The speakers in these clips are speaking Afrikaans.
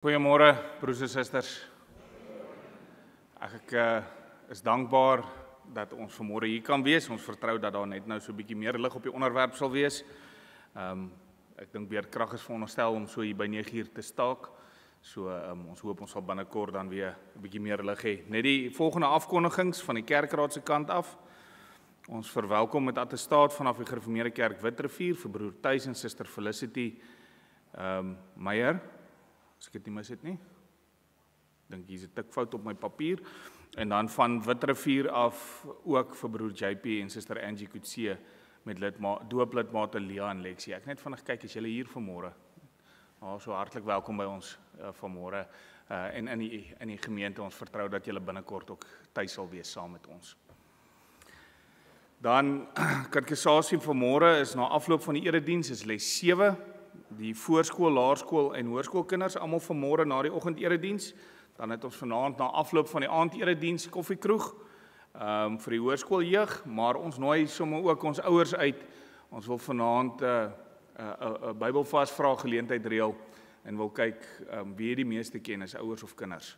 Goeiemôre broers en susters. Ek is dankbaar dat ons vanmôre hier kan wees. Ons vertrou dat daar net nou so 'n bietjie meer lig op die onderwerp sal wees. Ek dink Beerdkrag is veronderstel om so hier by 9:00 te staak. So ons hoop ons sal binnekort dan weer 'n bietjie meer lig hê. Net die volgende afkondigings van die kerkraad se kant af. Ons verwelkom met attestaat vanaf die Gereformeerde Kerk Witrifuur vir broer Thuis en suster Felicity Meyer. As ek dit nie mis het nie. Dink hier's 'n tikfout op my papier. En dan van Witrifuur af ook vir broer JP en suster Angie Kutse met dooplidmate Lia en Lexie. Ek net vinnig kyk, is julle hier vanmôre? So hartlik welkom by ons vanmôre en in die gemeente. Ons vertrou dat julle binnekort ook tuis sal wees saam met ons. Dan katekisasie vanmôre is na afloop van die erediens is les 7. Die voorskool, laerskool en hoërskoolkinders almal vanmôre na die oggenderediens. Dan het ons vanaand na afloop van die aanderediens koffiekroeg vir die hoërskooljeug, maar ons nooi sommer ook ons ouers uit. Ons wil vanaand 'n Bybelvasvraag geleentheid reël en wil kyk wie die meeste ken, is ouers of kinders.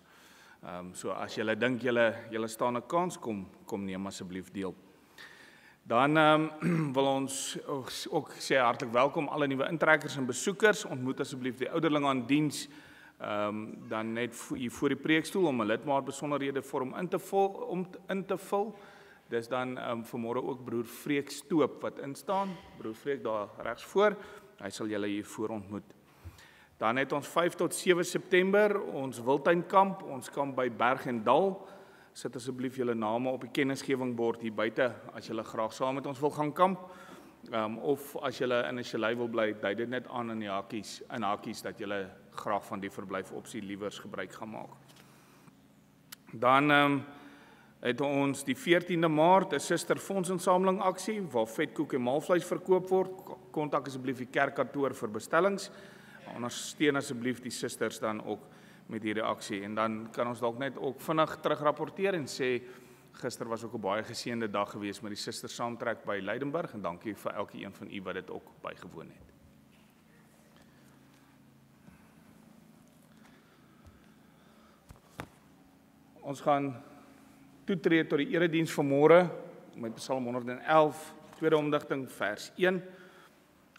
So as julle dink julle staan 'n kans, kom neem asseblief deel. Dan wil ons ook sê hartlik welkom alle nuwe intrekkers en besoekers. Ontmoet asseblief die ouderlinge aan diens dan net hier voor die preekstoel om 'n lidmaatbesonderhede vorm in te vul. Dis dan vanmôre ook broer Freek Stoop wat instaan. Broer Freek daar regs voor. Hy sal julle hier voor ontmoet. Dan het ons 5 tot 7 September ons wildtuinkamp. Ons kamp by Berg en Dal. Sit asseblief julle name op die kennisgewingbord hier buite as julle graag saam met ons wil gaan kamp. Of as julle in 'n chalet wil bly, dui dit net aan in hakies dat julle graag van die verblyfopsie liewers gebruik gaan maak. Dan het ons die 14de Maart 'n Suster Fondsinsameling aksie waar vetkoek en maalvleis verkoop word. Kontak asseblief die kerkkantoor vir bestellings. Ondersteun asseblief die susters dan ook met hierdie aksie. En dan kan ons dalk net ook vinnig terugrapporteer en sê gister was ook 'n baie geseënde dag geweest met die suster saamtrek by Leidenburg en dankie vir elkeen van u wat dit ook bygewoon het. Ons gaan toetree tot die erediens vanmôre met Psalm 111, tweede omdigting vers 1.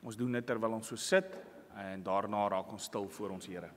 Ons doen dit terwyl ons so sit en daarna raak ons stil voor ons Here.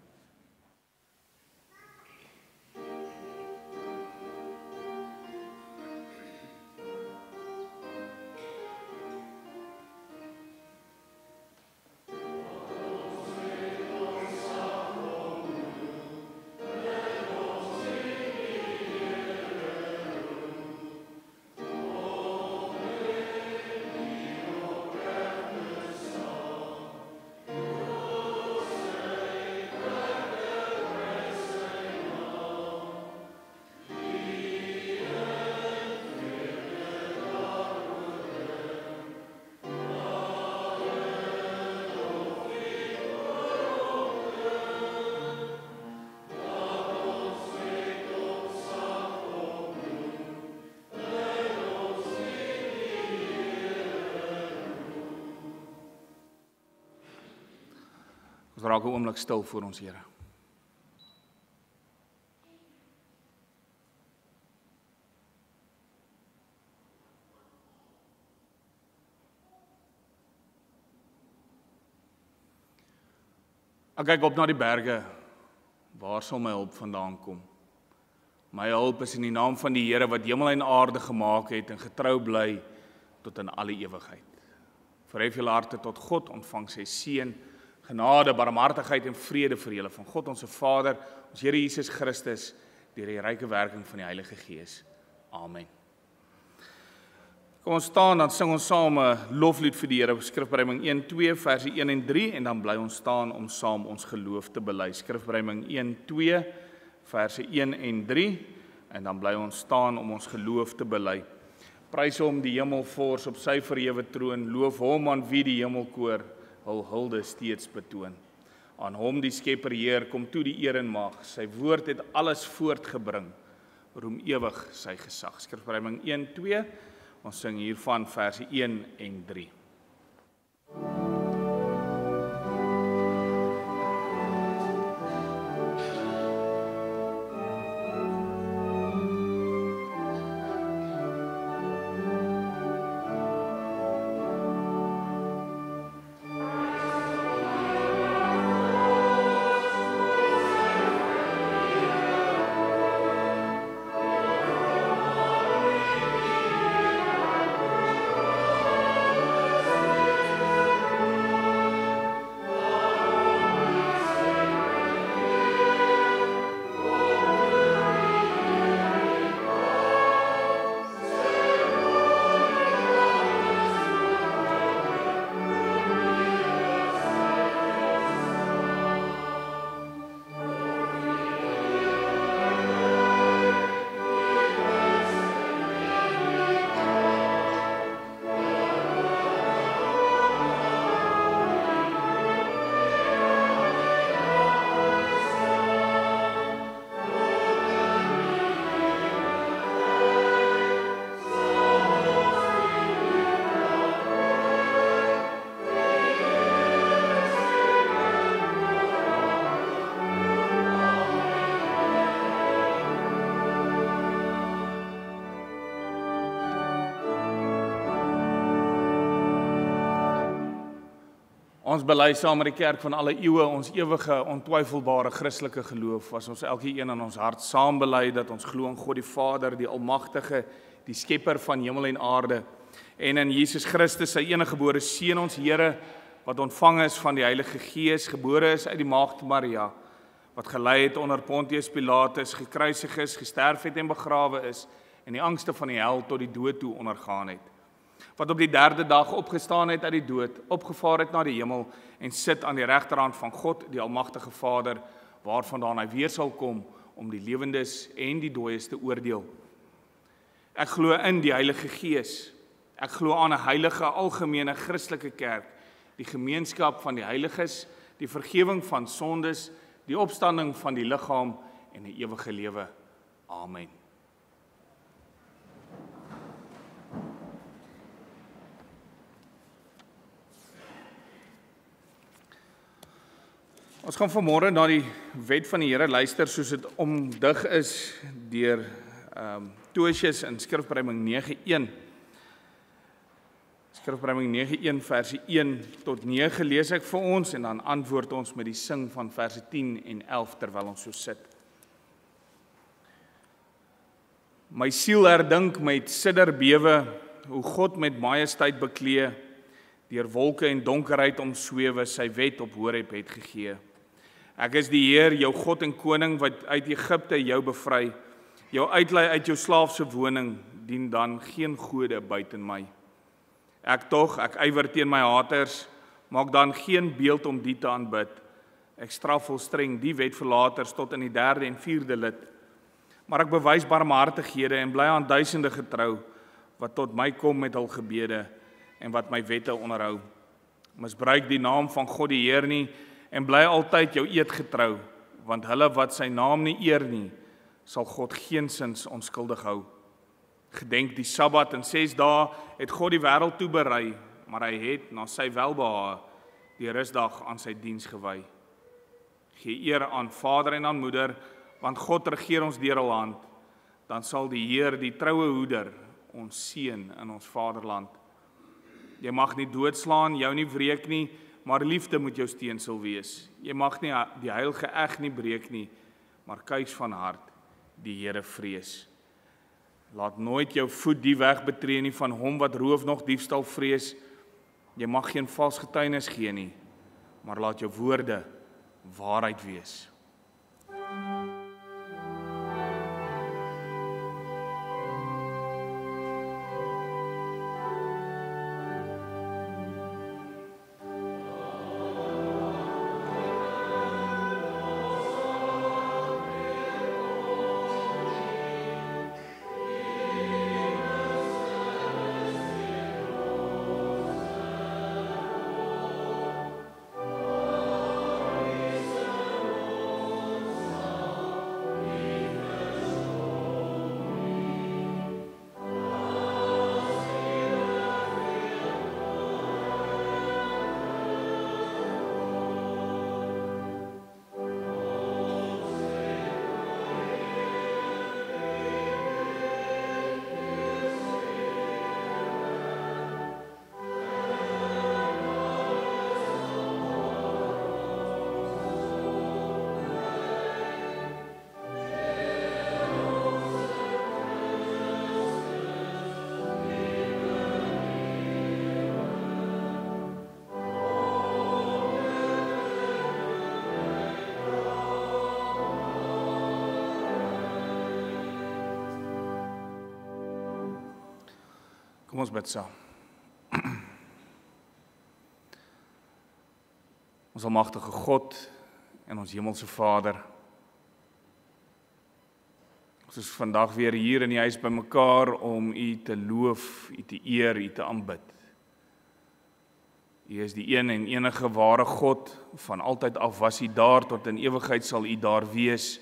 Ons raak 'n oomblik stil voor ons Here. Ek kyk op na die berge. Waar sal my hulp vandaan kom? My hulp is in die naam van die Here wat hemel en aarde gemaak het en getrou bly tot in alle ewigheid. Verhef julle harte tot God, ontvang sy seën. Genade, barmhartigheid en vrede vir julle van God ons Vader, ons Here Jesus Christus, deur die ryke werking van die Heilige Gees. Amen. Kom ons staan, dan sing ons saam 'n loflied vir die Here, Skrifbereiding 1:2, verse 1 en 3, en dan bly ons staan om saam ons geloof te bely. Skrifbereiding 1:2, verse 1 en 3, en dan bly ons staan om ons geloof te bely. Prys hom die hemelvors op sy verhewe troon, loof hom aan wie die hemelkoor hul hulde steeds betoon. Aan hom die Skepper Heer kom toe die eer en mag. Sy woord het alles voortgebring. Roem ewig sy gesag. Skrifbereiding 1:2. Ons sing hiervan verse 1 en 3. Ons bely saam met die kerk van alle eeue ons ewige, ontwyfelbare Christelike geloof, as ons elkeen in ons hart saam bely dat ons glo in God die Vader, die Almagtige, die Skepper van hemel en aarde, en in Jesus Christus, sy eniggebore Seun, ons Here, wat ontvang is van die Heilige Gees, gebore is uit die Maagd Maria, wat gelei het onder Pontius Pilatus, gekruisig is, gesterf het en begrawe is, en die angste van die hel tot die dood toe ondergaan het, wat op die 3de dag opgestaan het uit die dood, opgevaar het na die hemel, en sit aan die regterhand van God, die Almagtige Vader, waarvandaan hy weer sal kom, om die lewendes en die dooies te oordeel. Ek glo in die Heilige Gees, ek glo aan 'n heilige, algemene Christelike kerk, die gemeenskap van die heiliges, die vergifnis van sondes, die opstanding van die liggaam en die ewige lewe. Amen. Ons gaan vanmôre na die wet van die Here luister soos dit omdig is deur Tosius in Skrifbryming 9:1. Skrifbryming 9:1 verse 1 tot 9 lees ek vir ons en dan antwoord ons met die sing van verse 10 en 11 terwyl ons so sit. My siel herdink met sidderbewe hoe God met majesteit beklee, deur wolke en donkerheid omswewe, sy wet op Horeb het gegee. Ek is die Heer, jou God en koning, wat uit Egipte jou bevry, jou uitlei uit jou slaafse woning, dien dan geen gode buiten my. Ek ywer teen my haters, maak dan geen beeld om die te aanbid. Ek straf volstreng die wetverlaters tot in die 3de en 4de lid. Maar ek bewys barmhartighede en bly aan duisende getrou, wat tot my kom met hul gebede en wat my wette onderhou. Misbruik die naam van God die Heer nie, en bly altyd jou eed getrou, want hulle wat sy naam nie eer nie, sal God geensins onskuldig hou. Gedenk die Sabbat in 6 dae het God die wêreld toeberei, maar hy het na sy welbehae die rusdag aan sy diens gewy. Gee eer aan Vader en aan Moeder, want God regeer ons deur hul hand. Dan sal die Heer, die troue hoeder, ons seën in ons vaderland. Jy mag nie doodslaan, jou nie wreek nie, maar liefde moet jou steensel wees. Jy mag nie die heilige eg nie breek nie, maar kuis van hart die Here vrees. Laat nooit jou voet die weg betree nie van hom wat roof nog diefstal vrees. Jy mag geen vals getuienis gee nie, maar laat jou woorde waarheid wees. Kom ons bid saam. Ons almagtige God en ons hemelse Vader, ons is vandag weer hier in die huis bymekaar om U te loof, U te eer, U te aanbid. U is die een en enige ware God, van altyd af was U daar, tot in ewigheid sal U daar wees.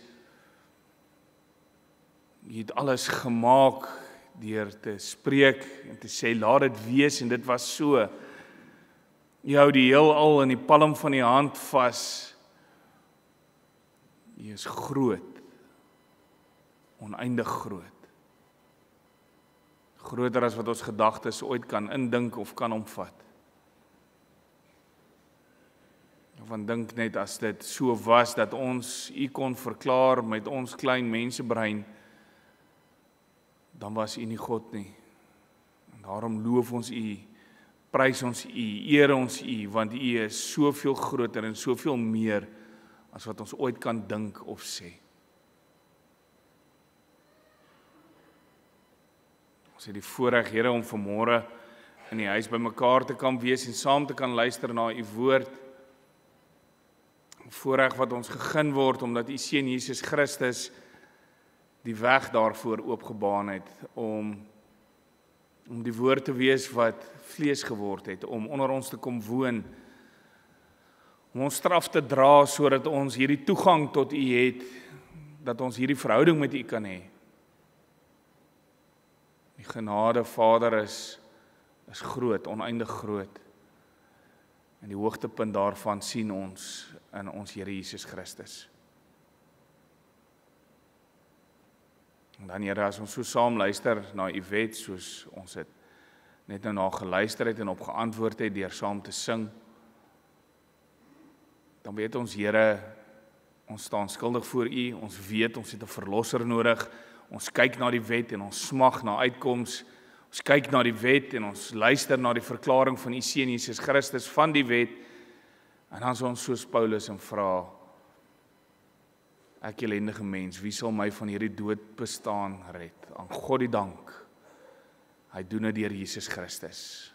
U het alles gemaak deur te spreek en te sê, laat dit wees, en dit was so. U hou die heelal in die palm van die hand vas. U is groot, oneindig groot. Groter as wat ons gedagtes ooit kan indink of kan omvat. Want dink net as dit so was dat ons U kon verklaar met ons klein mensebrein, dan was U nie God nie. En daarom loof ons U, prys ons U, eer ons U, want U is soveel groter en soveel meer as wat ons ooit kan dink of sê. Ons het die voorreg, Here, om vanmôre in die huis bymekaar te kan wees en saam te kan luister na U woord. Voorreg wat ons gegeen word omdat U Seun Jesus Christus die weg daarvoor oopgebaan het om die woord te wees wat vlees geword het, om onder ons te kom woon, om ons straf te dra sodat ons hierdie toegang tot U het, dat ons hierdie verhouding met U kan hê. Die genade, Vader, is groot, oneindig groot. En die hoogtepunt daarvan sien ons in ons Here Jesus Christus. En dan, Here, as ons so saam luister na U wet, soos ons het net nou na geluister het en op geantwoord het deur saam te sing, dan weet ons, Here, ons staan skuldig voor U, ons weet ons het 'n verlosser nodig, ons kyk na die wet en ons smag na uitkoms, ons kyk na die wet en ons luister na die verklaring van U Seun Jesus Christus van die wet, en dan is ons soos Paulus en vra, ek ellendige mens, wie sal my van hierdie dood bestaan red? Aan God die dank, hy doen dit deur Jesus Christus.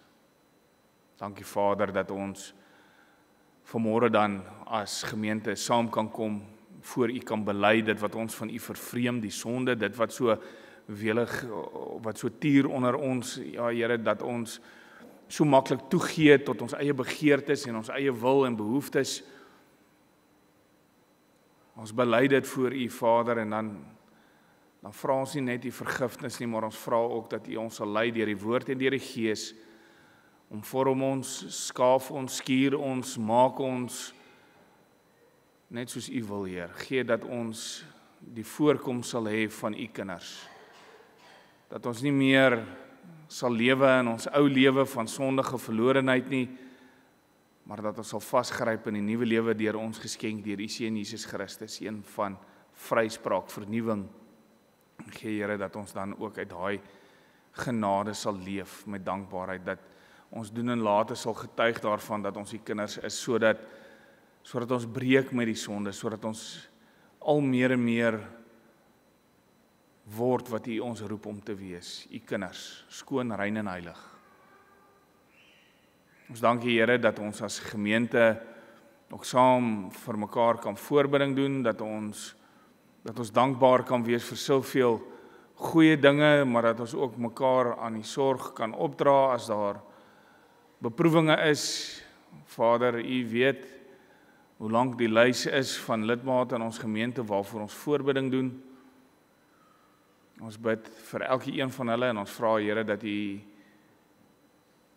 Dankie, Vader, dat ons vanmôre dan as gemeente saam kan kom, voor U kan bely dit wat ons van U vervreem, die sonde, dit wat so welig, wat so tier onder ons, ja Here, dat ons so maklik toegee tot ons eie begeertes en ons eie wil en behoeftes. Ons bely dit voor U, Vader, en dan vra ons nie net U vergifnis nie, maar ons vra ook dat U ons sal lei deur die woord en deur die Gees, om vorm ons, skaaf ons, skuur ons, maak ons, net soos U wil, Heer. Gee dat ons die voorkoms sal hê van U kinders. Dat ons nie meer sal lewe in ons ou lewe van sondige verlorenheid nie, maar dat ons sal vasgryp in die nuwe lewe deur ons geskenk deur U Seun Jesus Christus, een van vryspraak, vernuwing. Gee, Here, dat ons dan ook uit daai genade sal leef met dankbaarheid, dat ons doen en late sal getuig daarvan dat ons U kinders is, sodat ons breek met die sonde, sodat ons al meer en meer word wat U ons roep om te wees, U kinders, skoon, rein en heilig. Ons dank U, Here, dat ons as gemeente ook saam vir mekaar kan voorbereiding doen, dat ons dankbaar kan wees vir soveel goeie dinge, maar dat ons ook mekaar aan die sorg kan opdra as daar beproewinge is. Vader, U weet hoe lank die lys is van lidmate in ons gemeente waarvoor ons voorbereiding doen. Ons bid vir elkeen van hulle en ons vra, Here, dat U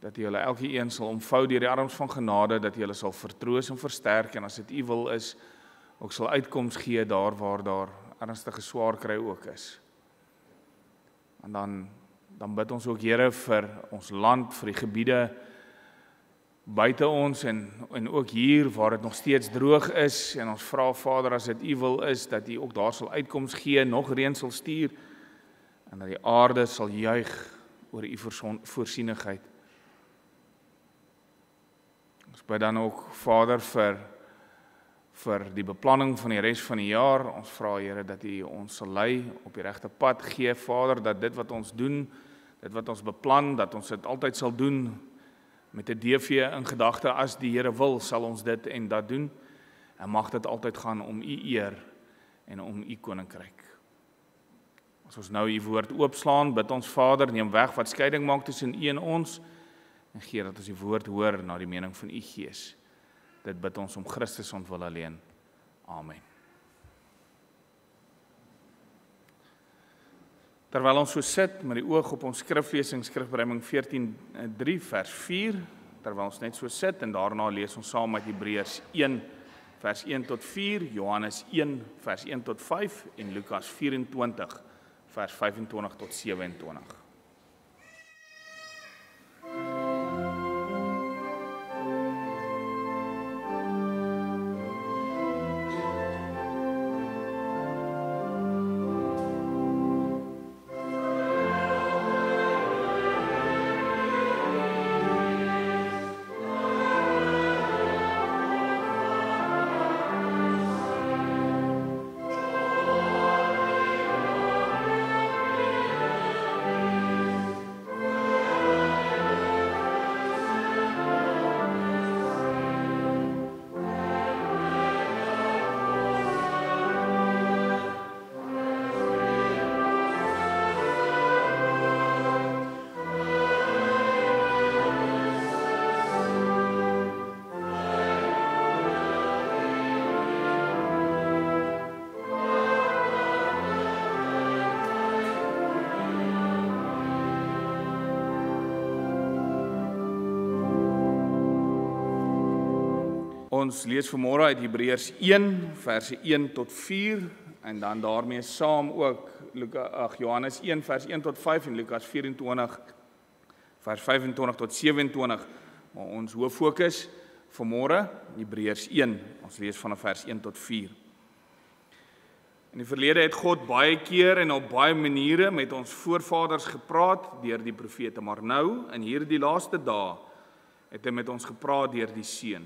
hulle elkeen sal omvou deur die arms van genade, dat U hulle sal vertroos en versterk, en as dit U wil is, ook sal uitkoms gee daar waar daar ernstige swaar kry ook is. En dan bid ons ook, Here, vir ons land, vir die gebiede buite ons en ook hier waar dit nog steeds droog is, en ons vra, Vader, as dit U wil is, dat U ook daar sal uitkoms gee, nog reën sal stuur, en dat die aarde sal juig oor U voorsienigheid. Ons bid dan ook, Vader, vir die beplanning van die res van die jaar. Ons vra, Here, dat U ons sal lei op die regte pad. Gee, Vader, dat dit wat ons doen, dit wat ons beplan, dat ons dit altyd sal doen met 'n DV in gedagte, as die Here wil, sal ons dit en dat doen. En mag dit altyd gaan om U eer en om U koninkryk. As ons nou U woord oopslaan, bid ons, Vader, neem weg wat skeiding maak tussen U en ons, en gee dat ons die woord hoor na die mening van U Gees. Dit bid ons om Christus ontwil alleen. Amen. Terwyl ons so sit met die oog op ons skriflesing, skrifbereiming 14:3 vers 4, terwyl ons net so sit en daarna lees ons saam met Hebreërs 1 vers 1 tot 4, Johannes 1 vers 1 tot 5 en Lukas 24 vers 25 tot 27. Ons lees vanmôre uit Hebreërs 1 verse 1 tot 4 en dan daarmee saam ook Johannes 1 vers 1 tot 5 en Lukas 24 vers 25 tot 27. Maar ons hoof fokus vanmôre Hebreërs 1. Ons lees vanaf vers 1 tot 4. In die verlede het God baie keer en op baie maniere met ons voorvaders gepraat deur die profete, maar nou in hierdie laaste dae het hy met ons gepraat deur die Seun.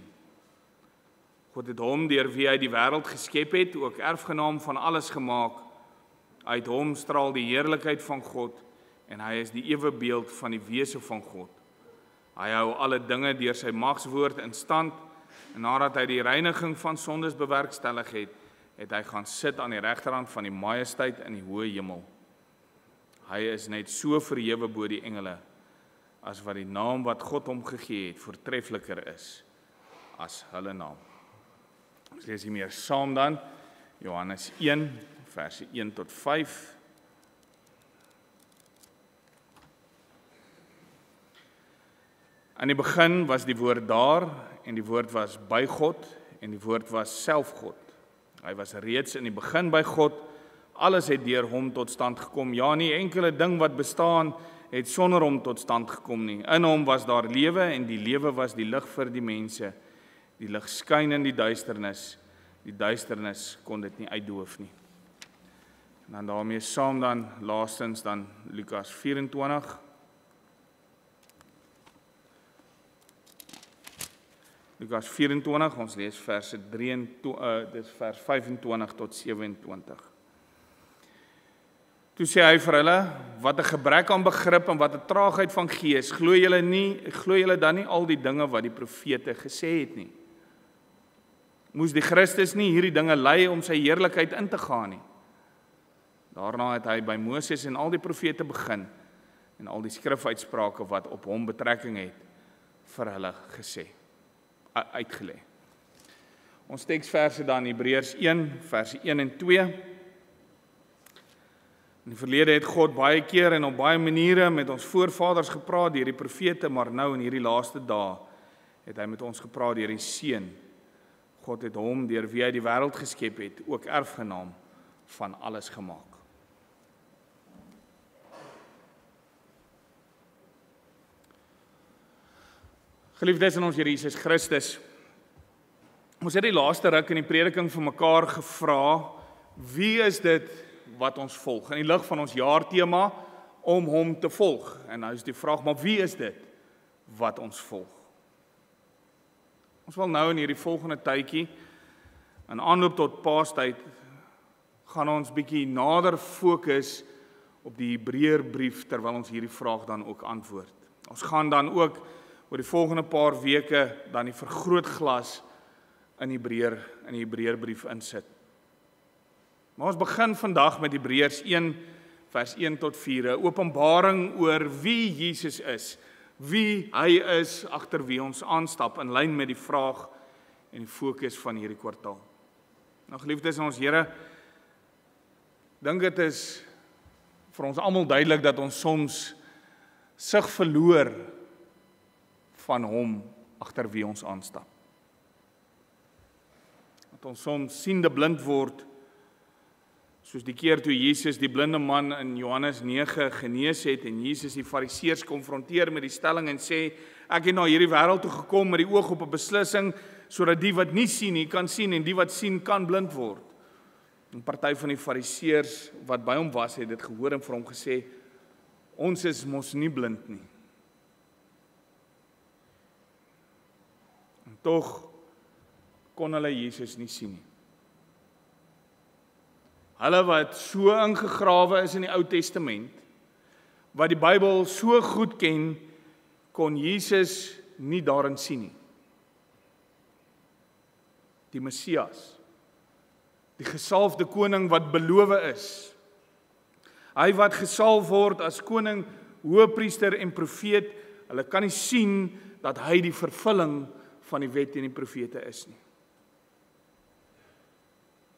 God het hom deur wie hy die wêreld geskep het, ook erfgenaam van alles gemaak. Uit hom straal die heerlikheid van God en hy is die ewebeeld van die wese van God. Hy hou alle dinge deur sy magswoord in stand en nadat hy die reiniging van sondes bewerkstellig het hy gaan sit aan die regterhand van die majesteit in die hoë hemel. Hy is net so verhewe bo die engele, as wat die naam wat God hom gegee het voortreffliker is as hulle naam. Ons lees hiermee saam dan, Johannes 1, verse 1 tot 5. Aan die begin was die woord daar, en die woord was by God, en die woord was self God. Hy was reeds in die begin by God, alles het deur hom tot stand gekom. Ja, nie enkele ding wat bestaan het sonder hom tot stand gekom nie. In hom was daar lewe en die lewe was die lig vir die mense. Die lig skyn in die duisternis kon dit nie uitdoof nie. En dan daarmee saam dan, laastens dan Lukas 24. Lukas 24, ons lees vers 25 tot 27. Toe sê hy vir hulle, wat 'n gebrek aan begrip en wat 'n traagheid van gees, glo julle dan nie al die dinge wat die profete gesê het nie? Moes die Christus nie hierdie dinge ly om sy heerlikheid in te gaan nie? Daarna het hy by Moses en al die profete begin en al die skrifuitsprake wat op hom betrekking het vir hulle gesê. Uitgelê. Ons teksverse dan Hebreërs 1, verse 1 en 2. In die verlede het God baie keer en op baie maniere met ons voorvaders gepraat deur die profete, maar nou in hierdie laaste dae het hy met ons gepraat deur die Seun. God het hom deur wie hy die wêreld geskep het, ook erfgenaam van alles gemaak. Geliefdes in ons Here Jesus Christus, ons het die laaste ruk in die prediking vir mekaar gevra, wie is dit wat ons volg? In die lig van ons jaartema om hom te volg. En nou is die vraag, maar wie is dit wat ons volg? Ons wil nou in hierdie volgende tydjie, in aanloop tot Paastyd, gaan ons bietjie nader fokus op die Hebreërbrief terwyl ons hierdie vraag dan ook antwoord. Ons gaan dan ook oor die volgende paar weke dan die vergrootglas in die Hebreërbrief insit. Maar ons begin vandag met Hebreërs 1 vers 1 tot 4, 'n openbaring oor wie Jesus is, wie hy is agter wie ons aanstap in lyn met die vraag en die fokus van hierdie kwartaal. Nou geliefdes in ons Here, dink dit is vir ons almal duidelik dat ons soms sig verloor van hom agter wie ons aanstap. Dat ons soms siende blind word, soos die keer toe Jesus die blinde man in Johannes 9 genees het en Jesus die Fariseërs konfronteer met die stelling en sê, ek het na hierdie wêreld toe gekom met die oog op 'n beslissing, sodat die wat nie sien nie kan sien en die wat sien kan blind word. En party van die Fariseërs wat by hom was, het dit gehoor en vir hom gesê, ons is mos nie blind nie. En tog kon hulle Jesus nie sien nie. Hulle wat so ingegrawe is in die Ou Testament, wat die Bybel so goed ken, kon Jesus nie daarin sien nie. Die Messias, die gesalfde koning wat beloof is, hy wat gesalf word as koning, hoëpriester en profeet, hulle kan nie sien dat hy die vervulling van die wet en die profete is nie.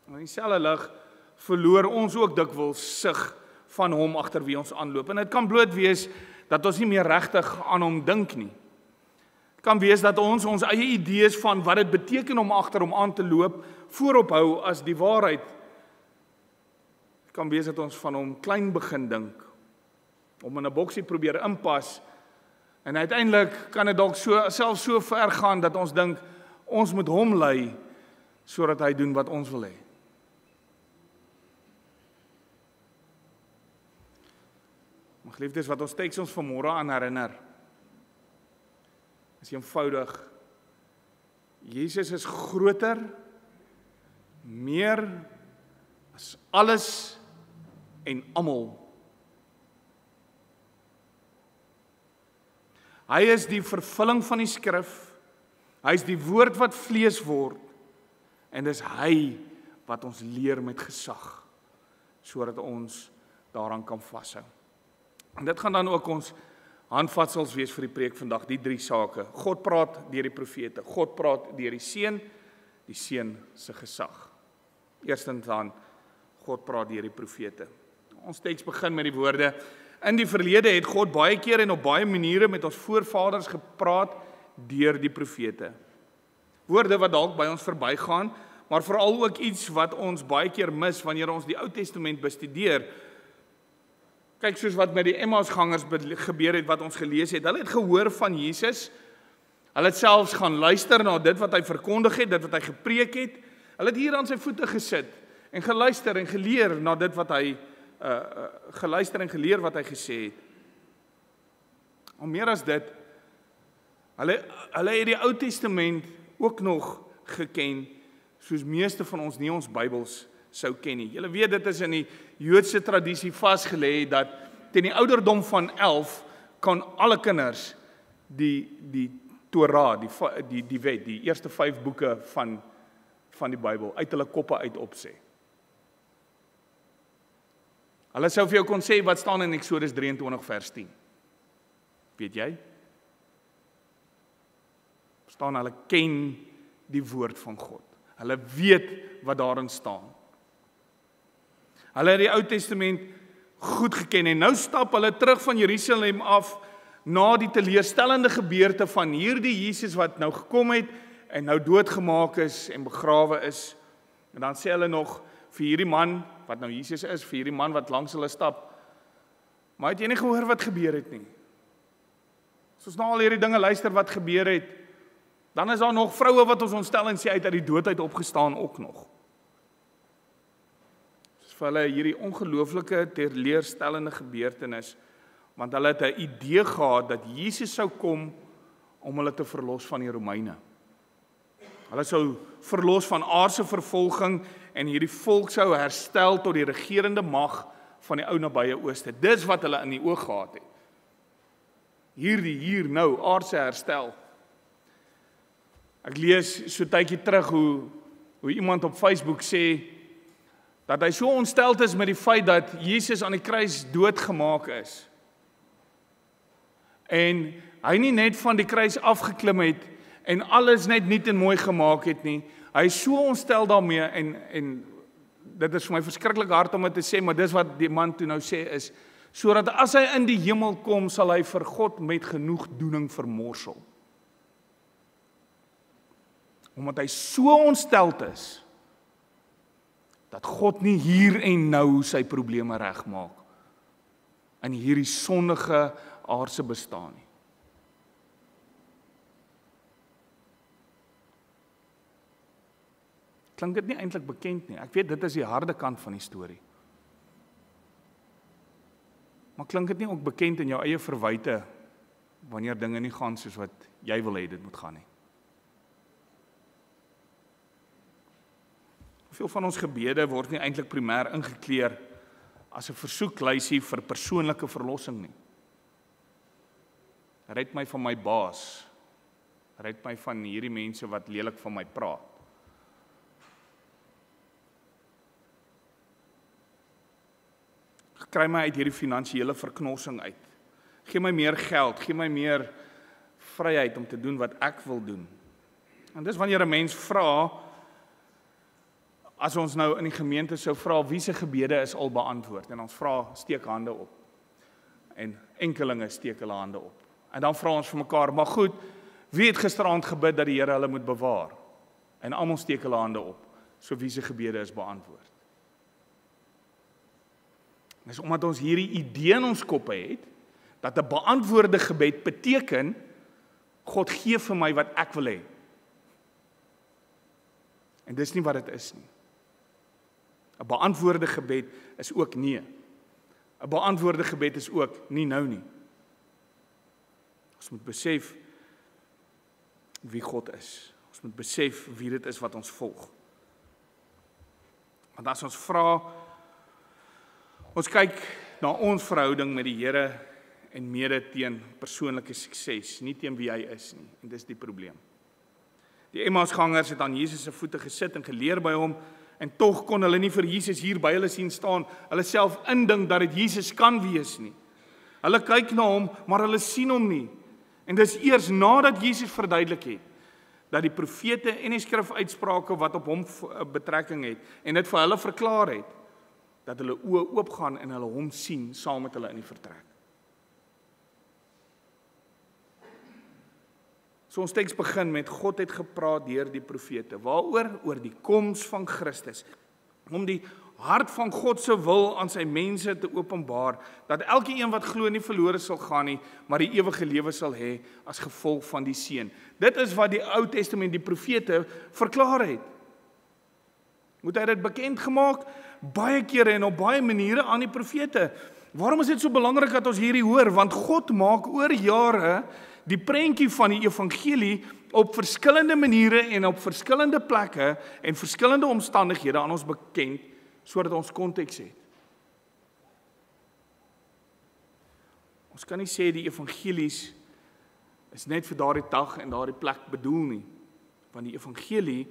In dieselfde lig verloor ons ook dikwels sig van hom agter wie ons aanloop. En dit kan bloot wees dat ons nie meer regtig aan hom dink nie. Het kan wees dat ons eie idees van wat dit beteken om agter hom aan te loop, voorop hou as die waarheid. Het kan wees dat ons van hom klein begin dink, om in 'n boksie probeer inpas, en uiteindelik kan dit dalk selfs so ver gaan dat ons dink, ons moet hom lei, sodat hy doen wat ons wil hê. Maar geliefdes, wat ons teks ons vanmôre aan herinner, is eenvoudig, Jesus is groter, meer as alles en almal. Hy is die vervulling van die skrif, hy is die woord wat vlees word, en dis hy wat ons leer met gesag, sodat ons daaraan kan vashou. En dit gaan dan ook ons handvatsels wees vir die preek vandag, die 3 sake. God praat deur die profete, God praat deur die Seun se gesag. Eerstens dan, God praat deur die profete. Ons teks begin met die woorde, in die verlede het God baie keer en op baie maniere met ons voorvaders gepraat deur die profete. Woorde wat dalk by ons verbygaan, maar veral ook iets wat ons baie keer mis wanneer ons die Ou Testament bestudeer. Kyk, soos wat met die Emmausgangers gebeur het wat ons gelees het. Hulle het gehoor van Jesus. Hulle het selfs gaan luister na dit wat hy verkondig het, dit wat hy gepreek het. Hulle het hier aan sy voete gesit en geluister en geleer na dit wat hy gesê het. Al meer as dit, hulle het die Ou Testament ook nog geken, soos meeste van ons nie ons Bybels sou ken nie. Julle weet, dit is in die Joodse tradisie vasgelê dat teen die ouderdom van 11 kan alle kinders die Torah, die wet, die eerste 5 boeke van die Bybel uit hulle koppe uit opsê. Hulle sou vir jou kon sê wat staan in Eksodus 23 vers 10. Weet jy? Staan, hulle ken die woord van God. Hulle weet wat daarin staan. Hulle het die Ou Testament goed geken en nou stap hulle terug van Jerusalem af na die teleurstellende gebeurte van hierdie Jesus wat nou gekom het en nou doodgemaak is en begrawe is. En dan sê hulle nog vir hierdie man wat nou Jesus is, vir hierdie man wat langs hulle stap, maar het jy nie gehoor wat gebeur het nie? As ons nou al hierdie dinge luister wat gebeur het, dan is daar nog vroue wat ons ontstel en sê uit die dood uit opgestaan ook nog. Dis vir hulle hierdie ongelooflike teleurstellende gebeurtenis, want hulle het 'n idee gehad dat Jesus sou kom om hulle te verlos van die Romeine. Hulle sou verlos van aardse vervolging en hierdie volk sou herstel tot die regerende mag van die ou nabye Ooste. Dis wat hulle in die oog gehad het. Hier nou, aardse herstel. Ek lees so tydjie terug hoe iemand op Facebook sê dat hy so ontsteld is met die feit dat Jesus aan die kruis doodgemaak is. En hy nie net van die kruis afgeklim het en alles net nuut en mooi gemaak het nie. Hy is so ontstel daarmee en dit is vir my verskriklik hard om dit te sê, maar dis wat die man toe nou sê is, sodat as hy in die hemel kom, sal hy vir God met genoegdoening vermorsel. Omdat hy so ontsteld is, dat God nie hier en nou sy probleme regmaak, in hierdie sondige aardse bestaan nie. Klink dit nie eintlik bekend nie? Ek weet dit is die harde kant van die storie. Maar klink dit nie ook bekend in jou eie verwyte, wanneer dinge nie gaan soos wat jy wil hê dit moet gaan nie? Veel van ons gebede word nie eintlik primêr ingekleer as 'n versoeklysie vir persoonlike verlossing nie. Red my van my baas. Red my van hierdie mense wat lelik van my praat. Kry my uit hierdie finansiële verknossing uit. Gee my meer geld, gee my meer vryheid om te doen wat ek wil doen. En dis wanneer 'n mens vra, as ons nou in die gemeente sou vra, wie se gebede is al beantwoord? En ons vra, steek hande op. En enkelinge steek hulle hande op. En dan vra ons vir mekaar, maar goed, Wie het gisteraand gebid dat die Here hulle moet bewaar? En almal steek hulle hande op, so wie se gebede is beantwoord. Dis omdat ons hierdie idee in ons koppe het, dat 'n beantwoorde gebed beteken, God gee vir my wat ek wil hê. En dis nie wat dit is nie. 'n Beantwoorde gebed is ook nee. 'n Beantwoorde gebed is ook nie nou nie. Ons moet besef wie God is. Ons moet besef wie dit is wat ons volg. Want as ons vra, ons kyk na ons verhouding met die Here en mede teen persoonlike sukses, nie teen wie hy is nie. En dis die probleem. Die Emmausgangers het aan Jesus se voete gesit en geleer by hom, en tog kon hulle nie vir Jesus hier by hulle sien staan, hulle self indink dat dit Jesus kan wees nie. Hulle kyk na hom, maar hulle sien hom nie. En dis eers nadat Jesus verduidelik het, dat die profete en die skrifuitsprake wat op hom betrekking het, en dit vir hulle verklaar het, dat hulle oë oopgaan en hulle hom sien saam met hulle in die vertrek. So ons teks begin met God het gepraat deur die profete. Waaroor? Oor die koms van Christus. Om die hart van God se wil aan sy mense te openbaar, dat elke een wat glo nie verlore sal gaan nie, maar die ewige lewe sal hê as gevolg van die seun. Dit is wat die Ou Testament, die profete, verklaar het. Moet hy dit bekend gemaak? Baie kere en op baie maniere aan die profete. Waarom is dit so belangrik dat ons hierdie hoor? Want God maak oor jare die prentjie van die evangelie op verskillende maniere en op verskillende plekke en verskillende omstandighede aan ons bekend, sodat ons konteks het. Ons kan nie sê die evangelies is net vir daardie dag en daardie plek bedoel nie, want die evangelie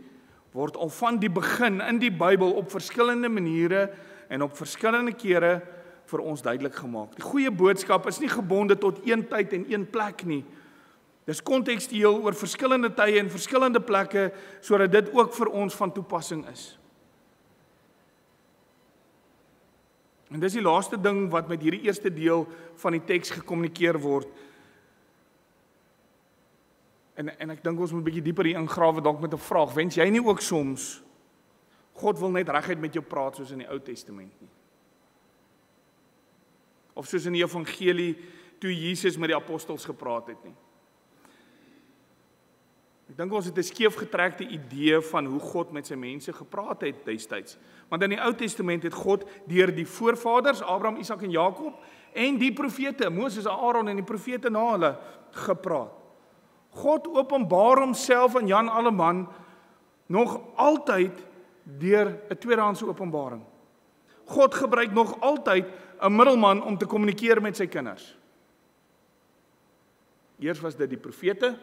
word al van die begin in die Bybel op verskillende maniere en op verskillende kere vir ons duidelik gemaak. Die goeie boodskap is nie gebonde tot een tyd en een plek nie. Dis kontekstueel oor verskillende tye en verskillende plekke, sodat dit ook vir ons van toepassing is. En dis die laaste ding wat met hierdie eerste deel van die teks gekommunikeer word. En ek dink ons moet 'n bietjie dieper hier ingrawe dalk met 'n vraag. Wens jy nie ook soms God wil net reguit met jou praat soos in die Ou Testament nie? Of soos in die evangelie toe Jesus met die apostels gepraat het nie? Ek dink ons het 'n skeefgetrekte idee van hoe God met sy mense gepraat het destyds. Want in die Ou Testament het God deur die voorvaders, Abraham, Isak en Jakob, en die profete, Moses, Aaron en die profete na hulle gepraat. God openbaar homself aan Jan Alleman nog altyd deur 'n tweedehandse openbaring. God gebruik nog altyd 'n middelman om te kommunikeer met sy kinders. Eers was dit die profete,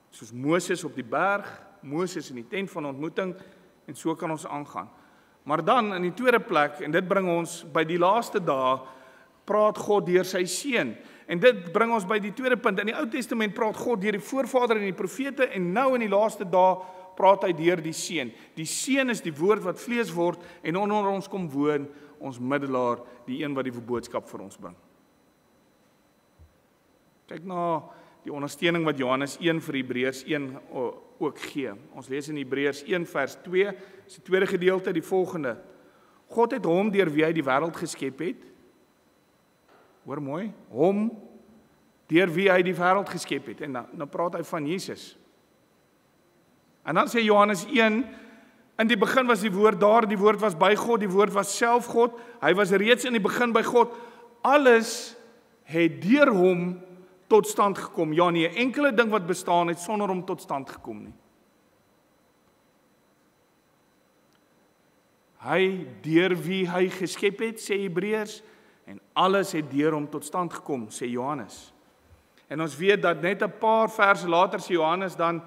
soos Moses op die berg, Moses in die tent van ontmoeting, en so kan ons aangaan. Maar dan in die tweede plek, en dit bring ons by die laaste dae, praat God deur sy seun. En dit bring ons by die tweede punt. In die Ou Testament praat God deur die voorvader en die profete, en nou in die laaste dae praat hy deur die seun. Die seun is die woord wat vlees word en onder ons kom woon, ons middelaar, die een wat die boodskap vir ons bring. Kyk na die ondersteuning wat Johannes 1 vir Hebreërs 1 ook gee. Ons lees in Hebreërs 1 vers 2, is die tweede gedeelte, die volgende. God het hom deur wie hy die wêreld geskep het. Hoor mooi, hom deur wie hy die wêreld geskep het. En nou praat hy van Jesus. En dan sê Johannes 1, in die begin was die woord daar, die woord was by God, die woord was self God, hy was reeds in die begin by God, alles het deur hom tot stand gekom. Ja, nie 'n enkele ding wat bestaan het sonder hom tot stand gekom nie. Hy deur wie hy geskep het, sê Hebreërs, en alles het deur hom tot stand gekom, sê Johannes. En ons weet dat net 'n paar verse later sê Johannes dan,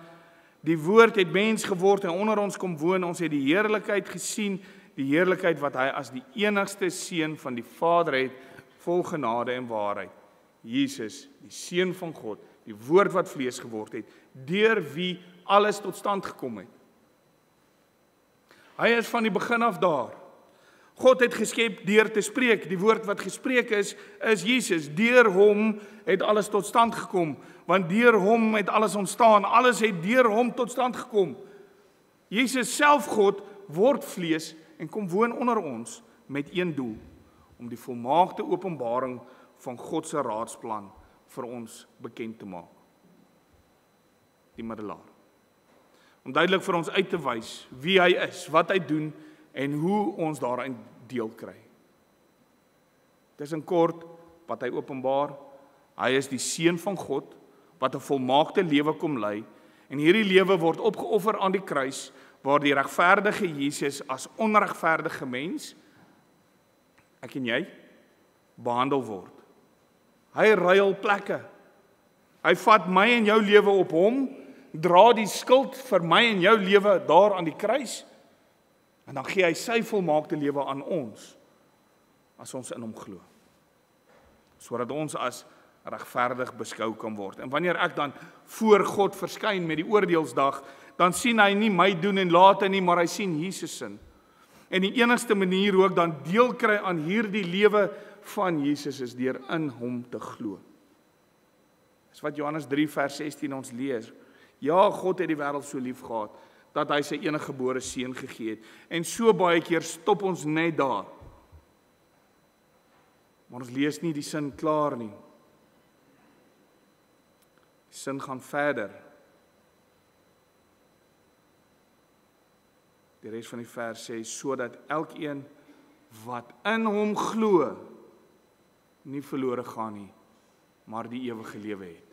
die woord het mens geword en onder ons kom woon, ons het die heerlikheid gesien, die heerlikheid wat hy as die enigste seun van die Vader het, vol genade en waarheid. Jesus, die seun van God, die woord wat vlees geword het, deur wie alles tot stand gekom het. Hy is van die begin af daar. God het geskep deur te spreek. Die woord wat gespreek is Jesus. Deur hom het alles tot stand gekom, want deur hom het alles ontstaan. Alles het deur hom tot stand gekom. Jesus self God word vlees en kom woon onder ons met een doel, om die volmaakte openbaring van God se raadsplan vir ons bekend te maak. Die middelaar. Om duidelik vir ons uit te wys wie hy is, wat hy doen en hoe ons daarin deel kry. Dis in kort wat hy openbaar. Hy is die seun van God wat 'n volmaakte lewe kom lei, en hierdie lewe word opgeoffer aan die kruis, waar die regverdige Jesus as onregverdige mens, ek en jy, behandel word. Hy ruil plekke. Hy vat my en jou lewe op hom, dra die skuld vir my en jou lewe daar aan die kruis, en dan gee hy sy volmaakte lewe aan ons, as ons in hom glo, sodat ons as regverdig beskou kan word. En wanneer ek dan voor God verskyn met die oordeelsdag, dan sien hy nie my doen en late nie, maar hy sien Jesus se. En die enigste manier hoe ek dan deel kry aan hierdie lewe van Jesus is deur in hom te glo. Dis wat Johannes 3 vers 16 ons lees. Ja, God het die wêreld so lief gehad, dat hy sy eniggebore seun gegee het. En so baie keer stop ons net daar. Maar ons lees nie die sin klaar nie. Die sin gaan verder. Die res van die vers sê, sodat elkeen wat in hom glo, nie verlore gaan nie, maar die ewige lewe het.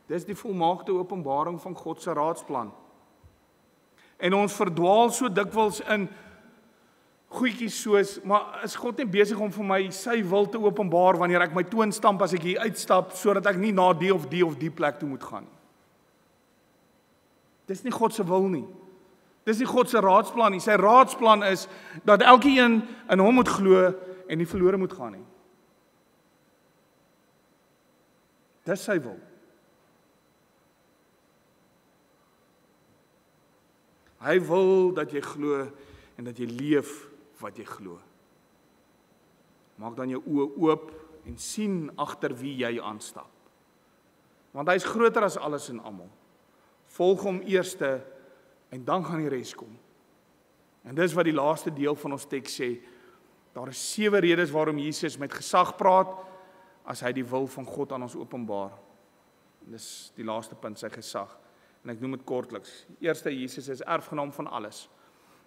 Dis die volmaakte openbaring van God se raadsplan. En ons verdwaal so dikwels in goedjies soos, maar is God nie besig om vir my sy wil te openbaar wanneer ek my toon stamp as ek hier uitstap, sodat ek nie na die of die plek toe moet gaan nie. Dis nie God se wil nie. Dis nie God se raadsplan nie. Sy raadsplan is dat elkeen in hom moet glo en nie verlore moet gaan nie. Dis sy wil. Hy wil dat jy glo en dat jy leef wat jy glo. Maak dan jou oë oop en sien agter wie jy aanstap. Want hy is groter as alles en almal. Volg hom eerste en dan gaan die res kom. En dis wat die laaste deel van ons teks sê. Daar is 7 redes waarom Jesus met gesag praat as hy die wil van God aan ons openbaar. Dis die laaste punt, sy gesag. En ek noem dit kortliks. Eerste, Jesus is erfgenaam van alles.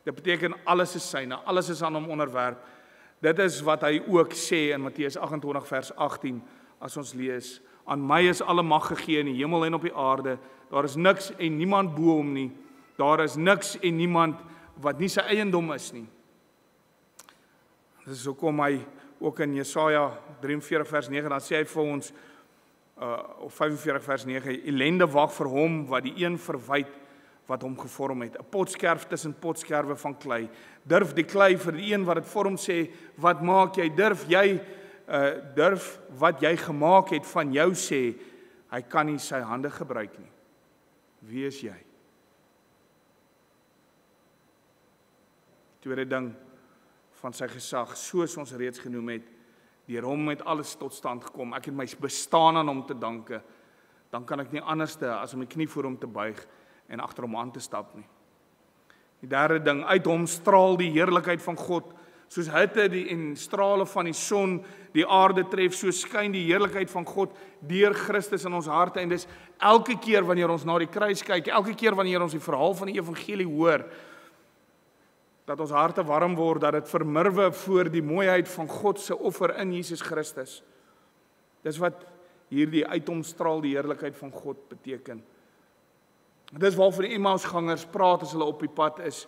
Dit beteken alles is syne, alles is aan hom onderwerp. Dit is wat hy ook sê in Matteus 28 vers 18, as ons lees, aan my is alle mag gegee in die hemel en op die aarde, daar is niks en niemand bo hom nie, daar is niks en niemand wat nie sy eiendom is nie. Dit is hoekom hy ook in Jesaja 43 vers 9, dan sê hy vir ons, of 45 vers 9, ellende wag vir hom wat die een verwyd wat hom gevorm het. 'n Potskerf tussen potskerwe van klei. Durf die klei vir die een wat dit vorm sê, wat maak jy? Durf wat jy gemaak het van jou sê, hy kan nie sy hande gebruik nie. Wie is jy? Tweede ding van sy gesag, soos ons reeds genoem het, deur hom het alles tot stand gekom. Ek het my bestaan aan hom te danke. Dan kan ek nie anderste as om my knie voor hom te buig en agter hom aan te stap nie. Die derde ding, uit hom straal die heerlikheid van God, soos hitte en strale van die son die aarde tref, so skyn die heerlikheid van God deur Christus in ons harte. En dis elke keer wanneer ons na die kruis kyk, elke keer wanneer ons die verhaal van die evangelie hoor, dat ons harte warm word, dat dit vermurwe voor die mooiheid van God se offer in Jesus Christus. Dis wat hierdie uit hom straal die heerlikheid van God beteken. Dis waarvoor die Emmausgangers praat as hulle op die pad is.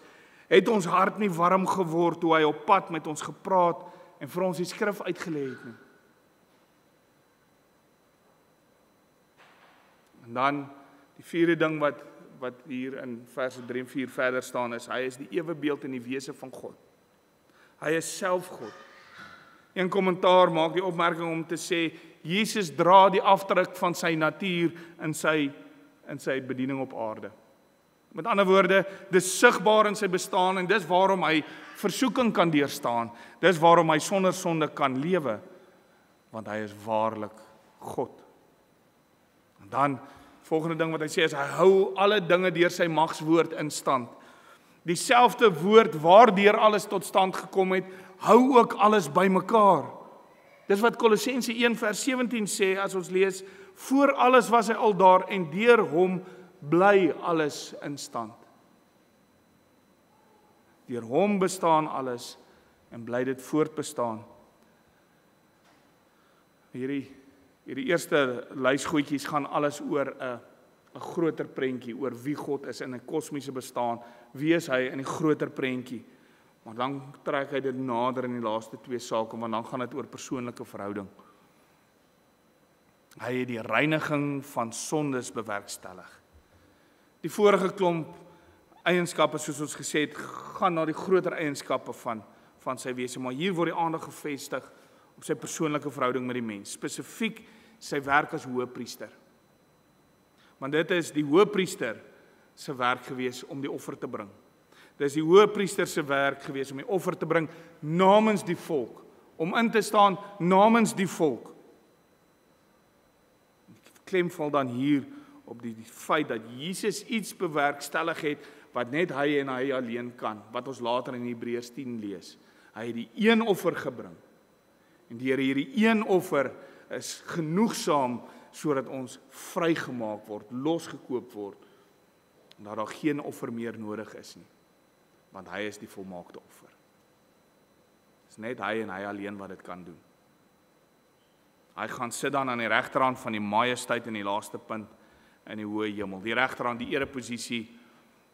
Het ons hart nie warm geword toe hy op pad met ons gepraat en vir ons die skrif uitgelê het nie. En dan die vierde ding wat hier in verse 3 en 4 verder staan is, hy is die ewebeeld en die wese van God. Hy is self God. Een kommentaar maak die opmerking om te sê, Jesus dra die afdruk van sy natuur in sy bediening op aarde. Met ander woorde, dis sigbaar in sy bestaan en dis waarom hy versoeking kan deurstaan. Dis waarom hy sonder sonde kan lewe, want hy is waarlik God. En dan, volgende ding wat hy sê is, hy hou alle dinge deur sy magswoord in stand. Dieselfde woord waardeur alles tot stand gekom het, hou ook alles bymekaar. Dis wat Kolossense 1 vers 17 sê, as ons lees, voor alles was hy al daar en deur hom bly alles in stand. Deur hom bestaan alles en bly dit voortbestaan. Hierdie eerste lysgoedjies gaan alles oor 'n groter prentjie, oor wie God is in 'n kosmiese bestaan. Wie is hy in die groter prentjie? Maar dan trek hy dit nader in die laaste twee sake, want dan gaan dit oor persoonlike verhouding. Hy het die reiniging van sondes bewerkstellig. Die vorige klomp eienskappe, soos ons gesê het, gaan na die groter eienskappe van sy wese, maar hier word die aandag gefestig op sy persoonlike verhouding met die mens, spesifiek sy werk as hoëpriester. Want dit is die hoëpriester se werk gewees om die offer te bring. Dit is die hoëpriester se werk gewees om die offer te bring namens die volk, om in te staan namens die volk. Klem val dan hier op die feit dat Jesus iets bewerkstellig het wat net hy en hy alleen kan, wat ons later in Hebreërs 10 lees. Hy het die een offer gebring. En deur hierdie een offer is genoegsaam sodat ons vrygemaak word, losgekoop word, en dat daar geen offer meer nodig is nie, want hy is die volmaakte offer. Dit is net hy en hy alleen wat dit kan doen. Hy gaan sit dan aan die regterhand van die majesteit in die laaste punt in die hoë hemel. Die regterhand, die ereposisie,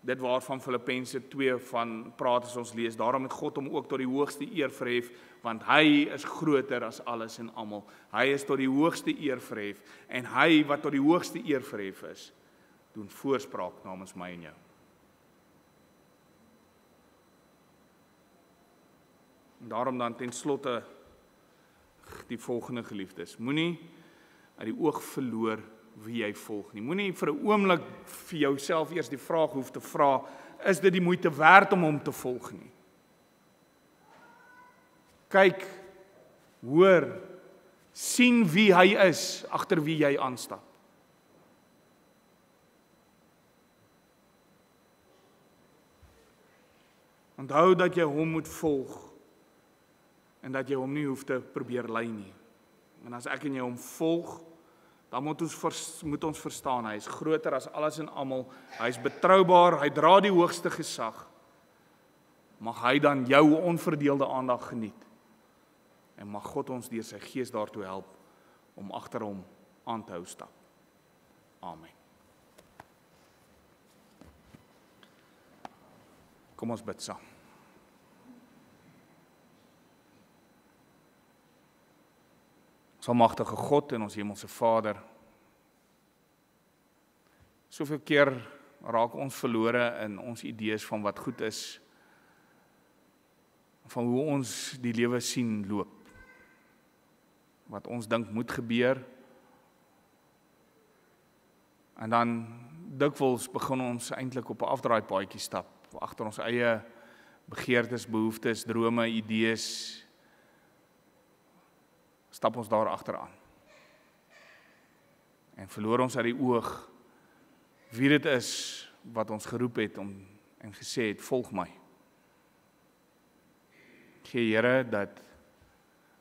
dit waarvan Filippense 2 van praat as ons lees. Daarom het God hom ook tot die hoogste eer verhef, want hy is groter as alles en almal. Hy is tot die hoogste eer verhef, en hy wat tot die hoogste eer verhef is, doen voorspraak namens my en jou. En daarom dan ten slotte die volgende geliefdes. Moenie uit die oog verloor wie jy volg nie. Moenie vir 'n oomblik vir jouself eers die vraag hoef te vra, is dit die moeite werd om hom te volg nie? Kyk, hoor, sien wie hy is agter wie jy aanstap. Onthou dat jy hom moet volg en dat jy hom nie hoef te probeer lei nie. En as ek en jy hom volg, dan moet ons verstaan, hy is groter as alles en almal, hy is betroubaar, hy dra die hoogste gesag. Mag hy dan jou onverdeelde aandag geniet. En mag God ons deur sy Gees daartoe help om agter hom aan te hou stap. Amen. Kom ons bid saam. Ons almagtige God en ons hemelse Vader, soveel keer raak ons verlore in ons idees van wat goed is, van hoe ons die lewe sien loop, wat ons dink moet gebeur, en dan dikwels begin ons eintlik op 'n afdraaipaadjie stap, agter ons eie begeertes, behoeftes, drome, idees, stap ons daar agteraan. En verloor ons uit die oog wie dit is wat ons geroep het om en gesê het, volg my. Gee Here dat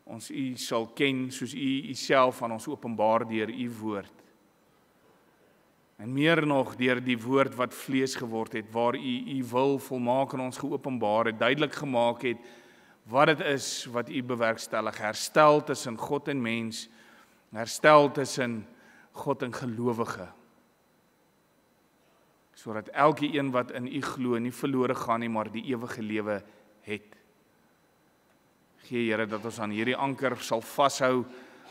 ons U sal ken soos U Uself aan ons openbaar deur U woord. En meer nog deur die woord wat vlees geword het, waar U wil volmaak aan ons geopenbaar het, duidelik gemaak het wat dit is wat U bewerkstellig, herstel tussen God en mens, herstel tussen God en gelowige, sodat elke een wat in U glo nie verlore gaan nie, maar die ewige lewe het. Gee Here dat ons aan hierdie anker sal vashou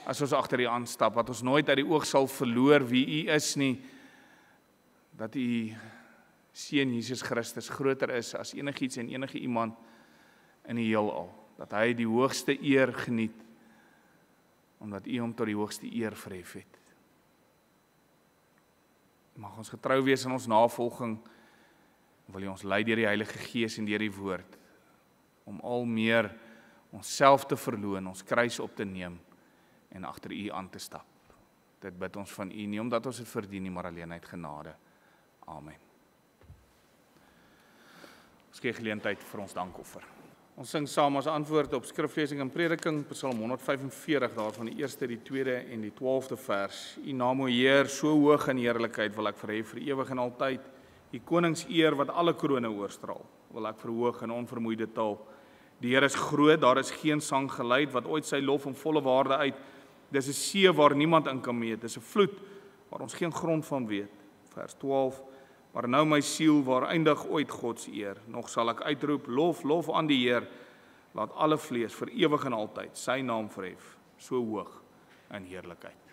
as ons agter U aanstap, dat ons nooit uit die oog sal verloor wie U is nie, dat U Seun Jesus Christus groter is as enigiets en enige iemand in die heelal, dat hy die hoogste eer geniet, omdat U hom tot die hoogste eer verhef het. Mag ons getrou wees in ons navolging wil U ons lei deur die Heilige Gees en deur die woord, om al meer onsself te verloon, ons kruis op te neem en agter U aan te stap. Dit bid ons van U, nie omdat ons dit verdien nie, maar alleen uit genade. Amen. Ons gee geleentheid vir ons dankoffer. Ons sing saam as antwoord op skriflesing en prediking, Psalm 145, daarvan die eerste, die tweede en die 12de vers. U naam, o Heer, so hoog in heerlikheid wil ek verhef vir ewig en altyd. Die konings eer wat alle krone oorstraal, wil ek verhoog in onvermoeide taal. Die Here is groot, daar is geen sang geluid wat ooit sy lof in volle waarde uit. Dis 'n see waar niemand in kan meet, dis 'n vloed waar ons geen grond van weet. Vers 12. Maar nou my siel, waar eindig ooit Gods eer? Nog sal ek uitroep, lof, lof aan die Heer. Laat alle vlees vir ewig en altyd sy naam verhef, so hoog in heerlikheid.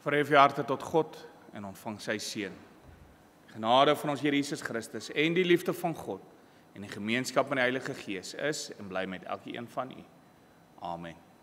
Verhef jou harte tot God en ontvang sy seën. Genade van ons Here Jesus Christus en die liefde van God en die gemeenskap van die Heilige Gees is en bly met elkeen van u. Amen.